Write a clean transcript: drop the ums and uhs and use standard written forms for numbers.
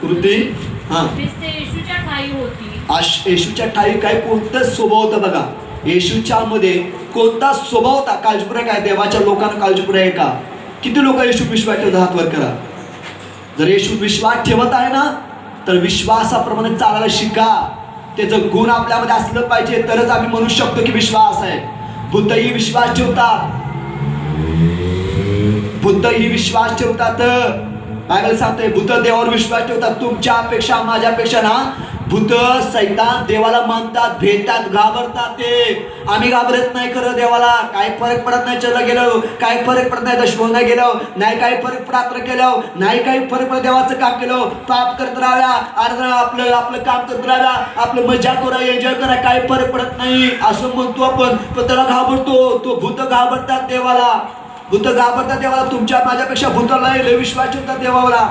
कृती हा येशूच्या ठाई होती. येशूच्या ठाई काय कोणतं स्वभाव होतं बघा. येशूच्या मध्ये कोणता स्वभाव होता? काळजीपूर्वक आहे. देवाच्या लोकांना काळजीपूर्वक आहे का? किती लोक येशू विश्वास ठेवतात? हात वर करा. जर येशू विश्वास ठेवत आहे ना तर विश्वासाप्रमाणे चालायला शिका. त्याचं गुण आपल्यामध्ये असलं पाहिजे तरच आम्ही म्हणू शकतो की विश्वास आहे. बुद्धही विश्वास ठेवतात. बुद्धही विश्वास ठेवतात. बायबल सांगते बुद्ध देवावर विश्वास ठेवतात. तुमच्यापेक्षा माझ्यापेक्षा ना बुद्ध सैतान देवाला मानतात, भेटतात, घाबरतात. ते आम्ही घाबरत नाही. खरं देवाला काय फरक पडत नाही. चला गेलो काय फरक पडत नाही. दशवंगा गेलो नाही, काही फरक प्रार्थना केलं नाही, काही फरक पडत. देवाचं काम केलं, पाप करत राहा, अर्धा आपलं आपलं काम करत राहा, आपलं मजा करा, एन्जॉय करा, काही फरक पडत नाही असं म्हणतो आपण. पण त्याला घाबरतो. तो भूत घाबरतात देवाला. भूत घाबरतात देवाला. तुमच्या माझ्यापेक्षा भूताला लय विश्वास ठेवतात देवाला.